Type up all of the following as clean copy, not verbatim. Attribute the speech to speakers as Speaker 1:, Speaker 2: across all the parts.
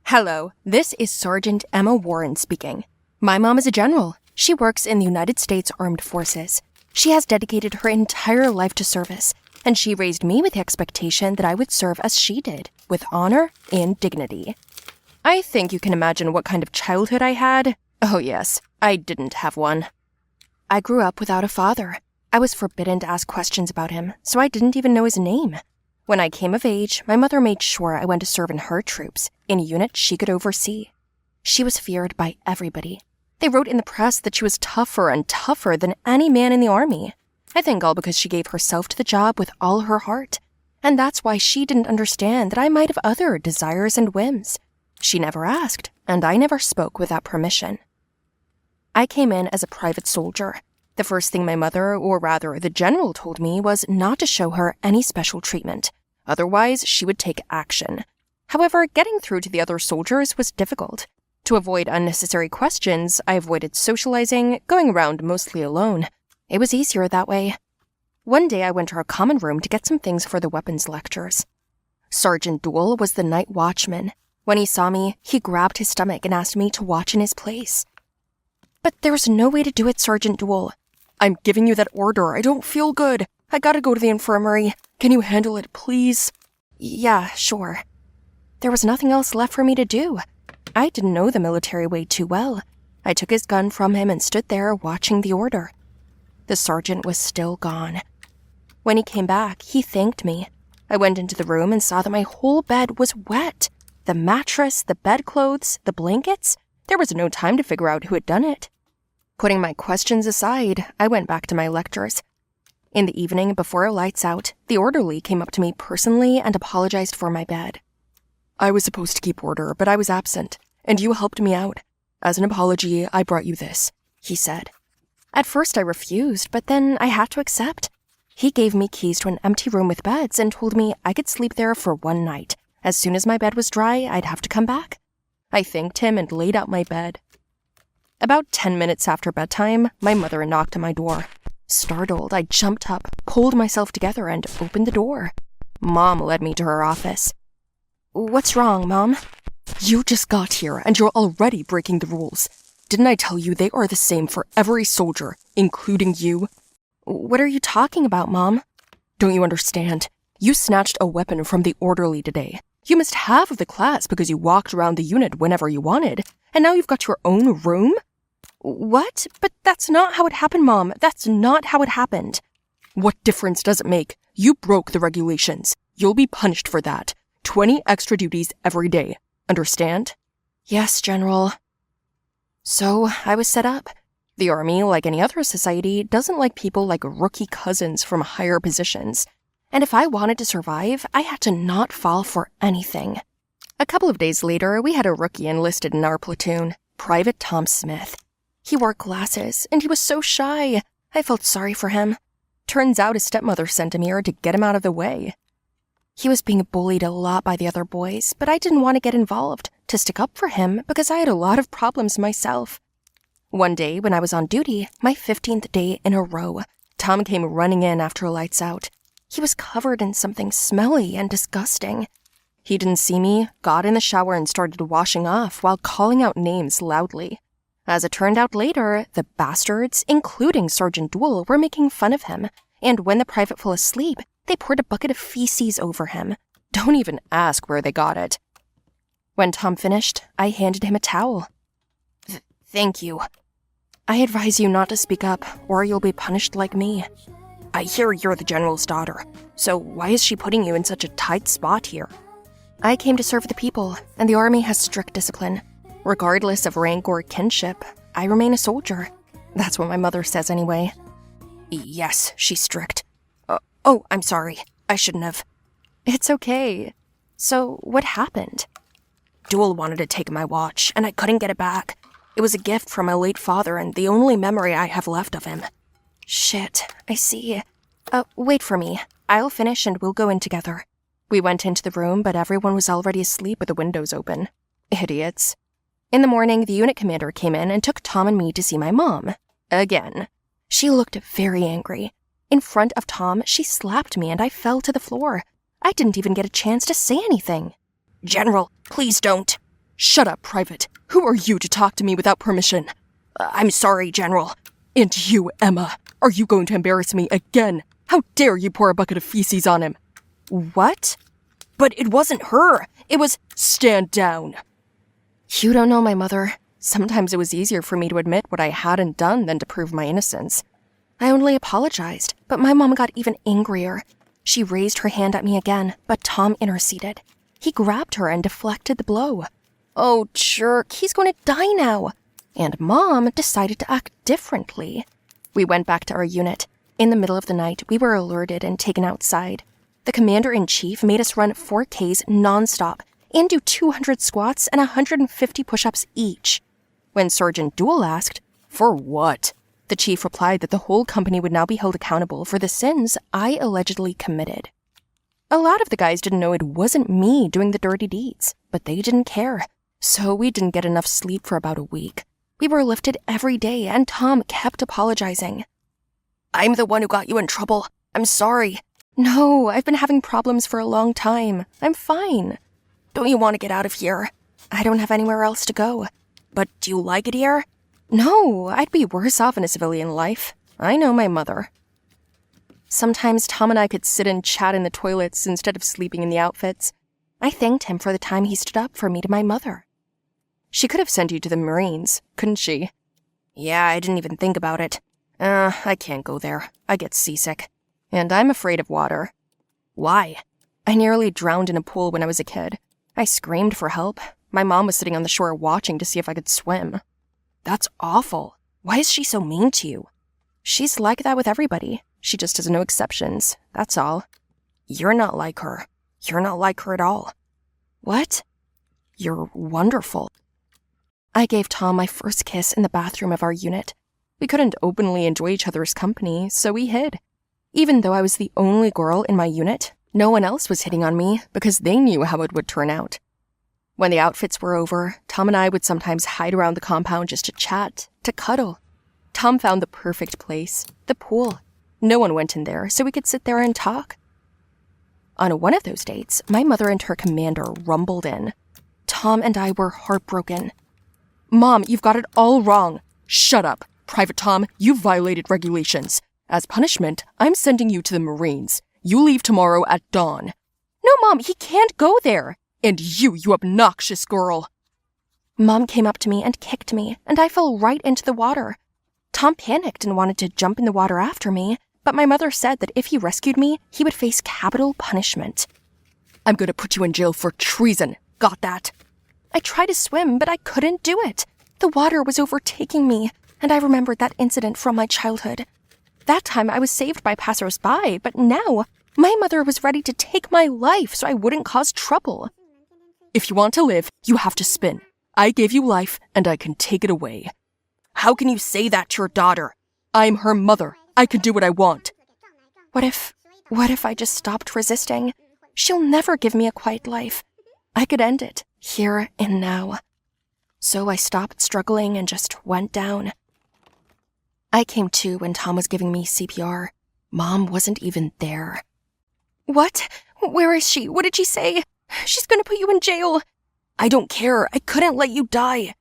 Speaker 1: Hello, this is Sergeant Emma Warren speaking. My mom is a general. She works in the United States Armed Forces. She has dedicated her entire life to service, and she raised me with the expectation that I would serve as she did, with honor and dignity. I think you can imagine what kind of childhood I had. Oh yes, I didn't have one. I grew up without a father. I was forbidden to ask questions about him, so I didn't even know his name. When I came of age, my mother made sure I went to serve in her troops, in a unit she could oversee. She was feared by everybody. They wrote in the press that she was tougher and tougher than any man in the army. I think all because she gave herself to the job with all her heart. And that's why she didn't understand that I might have other desires and whims. She never asked, and I never spoke without permission. I came in as a private soldier. The first thing my mother, or rather the general, told me was not to show her any special treatment. Otherwise, she would take action. However, getting through to the other soldiers was difficult. To avoid unnecessary questions, I avoided socializing, going around mostly alone. It was easier that way. One day I went to our common room to get some things for the weapons lectures. Sergeant Duell was the night watchman. When he saw me, he grabbed his stomach and asked me to watch in his place. But there's no way to do it, Sergeant Duell. I'm giving you that order. I don't feel good. I gotta go to the infirmary. Can you handle it, please? Yeah, sure. There was nothing else left for me to do. I didn't know the military way too well. I took his gun from him and stood there watching the order. The sergeant was still gone. When he came back, he thanked me. I went into the room and saw that my whole bed was wet. The mattress, the bedclothes, the blankets. There was no time to figure out who had done it. Putting my questions aside, I went back to my lectures. In the evening, before lights out, the orderly came up to me personally and apologized for my bed. I was supposed to keep order, but I was absent, and you helped me out. As an apology, I brought you this, he said. At first I refused, but then I had to accept. He gave me keys to an empty room with beds and told me I could sleep there for one night. As soon as my bed was dry, I'd have to come back. I thanked him and laid out my bed. About 10 minutes after bedtime, my mother knocked on my door. Startled, I jumped up, pulled myself together, and opened the door. Mom led me to her office. What's wrong, Mom? You just got here, and you're already breaking the rules. Didn't I tell you they are the same for every soldier, including you? What are you talking about, Mom? Don't you understand? You snatched a weapon from the orderly today. You missed half of the class because you walked around the unit whenever you wanted, and now you've got your own room? What? But that's not how it happened, Mom. That's not how it happened. What difference does it make? You broke the regulations. You'll be punished for that. 20 extra duties every day. Understand? Yes, General. So, I was set up. The Army, like any other society, doesn't like people like rookie cousins from higher positions. And if I wanted to survive, I had to not fall for anything. A couple of days later, we had a rookie enlisted in our platoon, Private Tom Smith. He wore glasses, and he was so shy. I felt sorry for him. Turns out his stepmother sent him here to get him out of the way. He was being bullied a lot by the other boys, but I didn't want to get involved, to stick up for him, because I had a lot of problems myself. One day, when I was on duty, my 15th day in a row, Tom came running in after lights out. He was covered in something smelly and disgusting. He didn't see me, got in the shower and started washing off while calling out names loudly. As it turned out later, the bastards, including Sergeant Duell, were making fun of him, and when the private fell asleep, they poured a bucket of feces over him. Don't even ask where they got it. When Tom finished, I handed him a towel. Thank you. I advise you not to speak up, or you'll be punished like me. I hear you're the general's daughter, so why is she putting you in such a tight spot here? I came to serve the people, and the Army has strict discipline. Regardless of rank or kinship, I remain a soldier. That's what my mother says anyway. Yes, she's strict. Oh, I'm sorry. I shouldn't have. It's okay. So, what happened? Duell wanted to take my watch, and I couldn't get it back. It was a gift from my late father and the only memory I have left of him. Shit, I see. Wait for me. I'll finish and we'll go in together. We went into the room, but everyone was already asleep with the windows open. Idiots. In the morning, the unit commander came in and took Tom and me to see my mom. Again. She looked very angry. In front of Tom, she slapped me and I fell to the floor. I didn't even get a chance to say anything. General, please don't. Shut up, Private. Who are you to talk to me without permission? I'm sorry, General. And you, Emma, are you going to embarrass me again? How dare you pour a bucket of feces on him? What? But it wasn't her. It was... Stand down. You don't know my mother. Sometimes it was easier for me to admit what I hadn't done than to prove my innocence. I only apologized, but my mom got even angrier. She raised her hand at me again, but Tom interceded. He grabbed her and deflected the blow. Oh, jerk, he's going to die now. And Mom decided to act differently. We went back to our unit. In the middle of the night, we were alerted and taken outside. The commander-in-chief made us run 4Ks nonstop and do 200 squats and 150 push-ups each. When Sergeant Duell asked, "For what?" the chief replied that the whole company would now be held accountable for the sins I allegedly committed. A lot of the guys didn't know it wasn't me doing the dirty deeds, but they didn't care. So we didn't get enough sleep for about a week. We were lifted every day, and Tom kept apologizing. I'm the one who got you in trouble. I'm sorry. No, I've been having problems for a long time. I'm fine. Don't you want to get out of here? I don't have anywhere else to go. But do you like it here? No, I'd be worse off in a civilian life. I know my mother. Sometimes Tom and I could sit and chat in the toilets instead of sleeping in the outfits. I thanked him for the time he stood up for me to my mother. She could have sent you to the Marines, couldn't she? Yeah, I didn't even think about it. I can't go there. I get seasick. And I'm afraid of water. Why? I nearly drowned in a pool when I was a kid. I screamed for help. My mom was sitting on the shore watching to see if I could swim. That's awful. Why is she so mean to you? She's like that with everybody. She just has no exceptions, that's all. You're not like her. You're not like her at all. What? You're wonderful. I gave Tom my first kiss in the bathroom of our unit. We couldn't openly enjoy each other's company, so we hid. Even though I was the only girl in my unit, no one else was hitting on me because they knew how it would turn out. When the outfits were over, Tom and I would sometimes hide around the compound just to chat, to cuddle. Tom found the perfect place, the pool. No one went in there, so we could sit there and talk. On one of those dates, my mother and her commander rumbled in. Tom and I were heartbroken. Mom, you've got it all wrong. Shut up. Private Tom, you violated regulations. As punishment, I'm sending you to the Marines. You leave tomorrow at dawn. No, Mom, he can't go there. And you obnoxious girl. Mom came up to me and kicked me, and I fell right into the water. Tom panicked and wanted to jump in the water after me, but my mother said that if he rescued me, he would face capital punishment. I'm going to put you in jail for treason. Got that? I tried to swim, but I couldn't do it. The water was overtaking me, and I remembered that incident from my childhood. That time I was saved by passers-by, but now my mother was ready to take my life so I wouldn't cause trouble. If you want to live, you have to spin. I gave you life, and I can take it away. How can you say that to your daughter? I'm her mother. I can do what I want. What if I just stopped resisting? She'll never give me a quiet life. I could end it, here and now. So I stopped struggling and just went down. I came to when Tom was giving me CPR. Mom wasn't even there. What? Where is she? What did she say? She's going to put you in jail. I don't care. I couldn't let you die.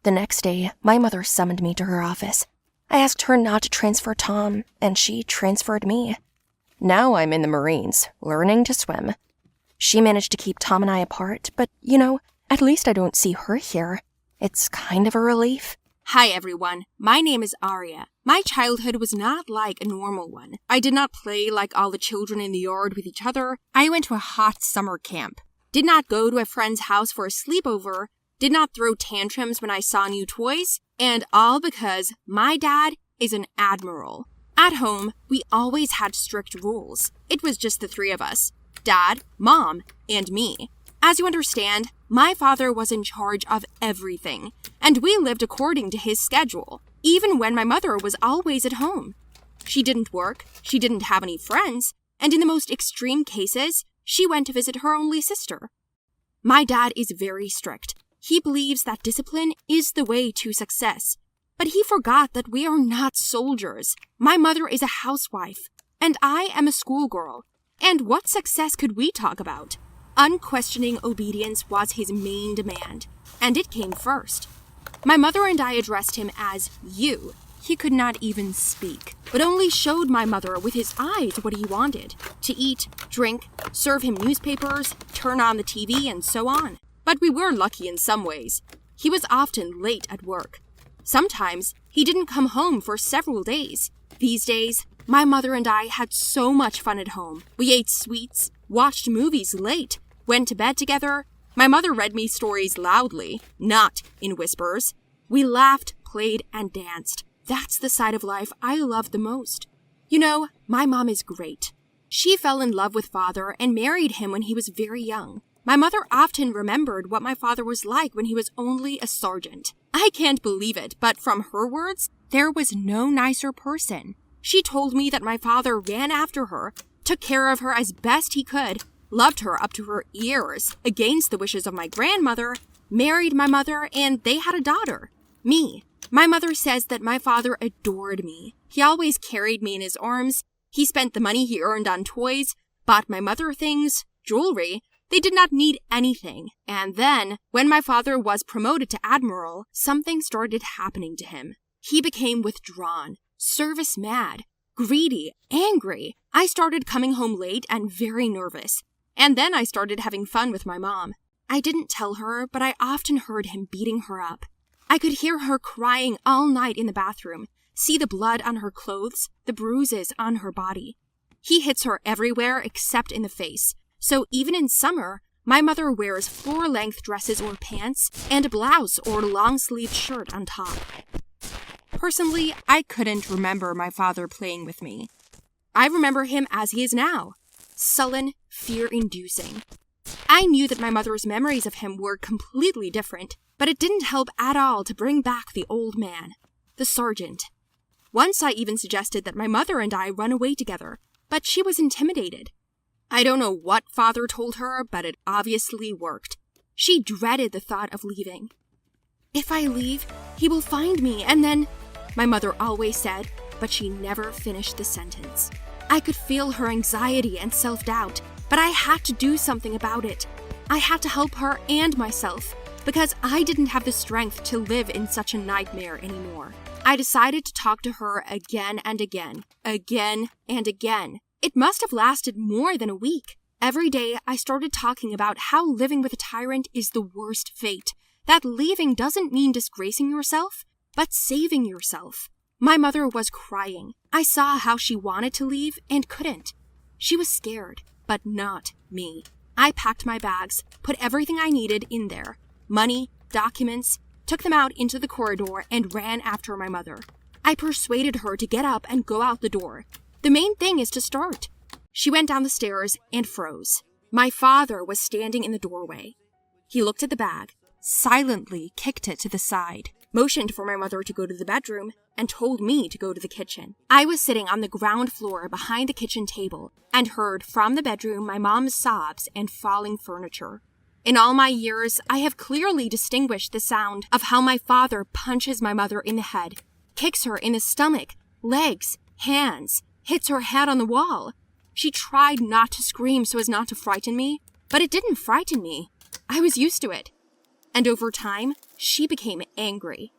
Speaker 1: The next day, my mother summoned me to her office. I asked her not to transfer Tom, and she transferred me. Now I'm in the Marines, learning to swim. She managed to keep Tom and I apart, but, at least I don't see her here. It's kind of a relief.
Speaker 2: Hi everyone, my name is Aria. My childhood was not like a normal one. I did not play like all the children in the yard with each other. I went to a hot summer camp. Did not go to a friend's house for a sleepover. Did not throw tantrums when I saw new toys. And all because my dad is an admiral. At home, we always had strict rules. It was just the three of us. Dad, Mom, and me. As you understand, my father was in charge of everything, and we lived according to his schedule, even when my mother was always at home. She didn't work, she didn't have any friends, and in the most extreme cases, she went to visit her only sister. My dad is very strict. He believes that discipline is the way to success, but he forgot that we are not soldiers. My mother is a housewife, and I am a schoolgirl, and what success could we talk about? Unquestioning obedience was his main demand, and it came first. My mother and I addressed him as you. He could not even speak, but only showed my mother with his eyes what he wanted: to eat, drink, serve him newspapers, turn on the TV, and so on. But we were lucky in some ways. He was often late at work. Sometimes he didn't come home for several days. These days, my mother and I had so much fun at home. We ate sweets, watched movies late, went to bed together. My mother read me stories loudly, not in whispers. We laughed, played, and danced. That's the side of life I loved the most. You know, my mom is great. She fell in love with father and married him when he was very young. My mother often remembered what my father was like when he was only a sergeant. I can't believe it, but from her words, there was no nicer person. She told me that my father ran after her, took care of her as best he could, loved her up to her ears, against the wishes of my grandmother, married my mother, and they had a daughter, me. My mother says that my father adored me. He always carried me in his arms. He spent the money he earned on toys, bought my mother things, jewelry. They did not need anything. And then, when my father was promoted to admiral, something started happening to him. He became withdrawn, service-mad, greedy, angry. I started coming home late and very nervous. And then I started having fun with my mom. I didn't tell her, but I often heard him beating her up. I could hear her crying all night in the bathroom, see the blood on her clothes, the bruises on her body. He hits her everywhere except in the face. So even in summer, my mother wears floor-length dresses or pants and a blouse or long-sleeved shirt on top. Personally, I couldn't remember my father playing with me. I remember him as he is now, sullen, fear-inducing. I knew that my mother's memories of him were completely different, but it didn't help at all to bring back the old man, the sergeant. Once I even suggested that my mother and I run away together, but she was intimidated. I don't know what father told her, but it obviously worked. She dreaded the thought of leaving. If I leave, he will find me, and then, my mother always said, but she never finished the sentence. I could feel her anxiety and self-doubt, but I had to do something about it. I had to help her and myself, because I didn't have the strength to live in such a nightmare anymore. I decided to talk to her again and again, again and again. It must have lasted more than a week. Every day, I started talking about how living with a tyrant is the worst fate, that leaving doesn't mean disgracing yourself, but saving yourself. My mother was crying. I saw how she wanted to leave and couldn't. She was scared, but not me. I packed my bags, put everything I needed in there, money, documents, took them out into the corridor, and ran after my mother. I persuaded her to get up and go out the door. The main thing is to start. She went down the stairs and froze. My father was standing in the doorway. He looked at the bag, silently kicked it to the side, motioned for my mother to go to the bedroom, and told me to go to the kitchen. I was sitting on the ground floor behind the kitchen table and heard from the bedroom my mom's sobs and falling furniture. In all my years, I have clearly distinguished the sound of how my father punches my mother in the head, kicks her in the stomach, legs, hands, hits her head on the wall. She tried not to scream so as not to frighten me, but it didn't frighten me. I was used to it. And over time, she became angry.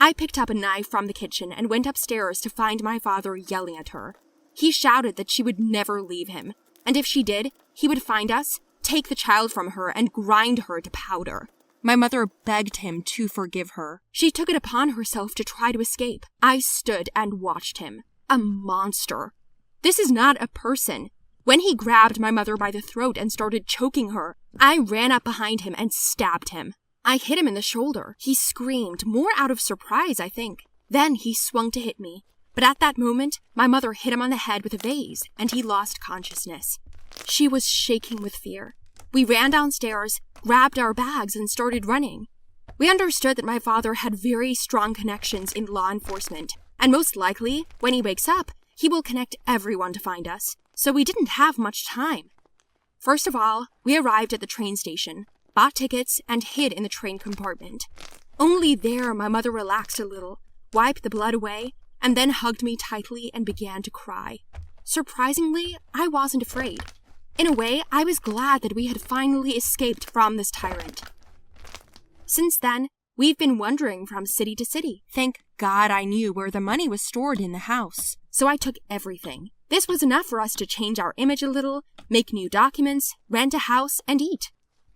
Speaker 2: I picked up a knife from the kitchen and went upstairs to find my father yelling at her. He shouted that she would never leave him, and if she did, he would find us, take the child from her, and grind her to powder. My mother begged him to forgive her. She took it upon herself to try to escape. I stood and watched him. A monster. This is not a person. When he grabbed my mother by the throat and started choking her, I ran up behind him and stabbed him. I hit him in the shoulder. He screamed, more out of surprise, I think. Then he swung to hit me. But at that moment, my mother hit him on the head with a vase, and he lost consciousness. She was shaking with fear. We ran downstairs, grabbed our bags, and started running. We understood that my father had very strong connections in law enforcement, and most likely, when he wakes up, he will connect everyone to find us. So we didn't have much time. First of all, we arrived at the train station, bought tickets, and hid in the train compartment. Only there my mother relaxed a little, wiped the blood away, and then hugged me tightly and began to cry. Surprisingly, I wasn't afraid. In a way, I was glad that we had finally escaped from this tyrant. Since then, we've been wandering from city to city. Thank God I knew where the money was stored in the house. So I took everything. This was enough for us to change our image a little, make new documents, rent a house, and eat.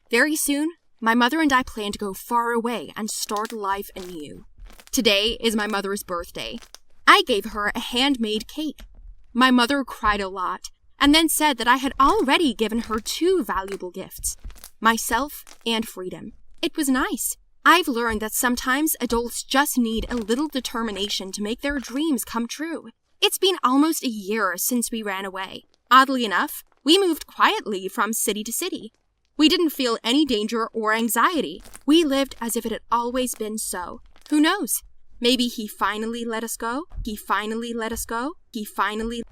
Speaker 2: Very soon, my mother and I plan to go far away and start life anew. Today is my mother's birthday. I gave her a handmade cake. My mother cried a lot, and then said that I had already given her 2 valuable gifts, myself and freedom. It was nice. I've learned that sometimes adults just need a little determination to make their dreams come true. It's been almost a year since we ran away. Oddly enough, we moved quietly from city to city. We didn't feel any danger or anxiety. We lived as if it had always been so. Who knows? Maybe he finally let us go? He finally let us go? He finally...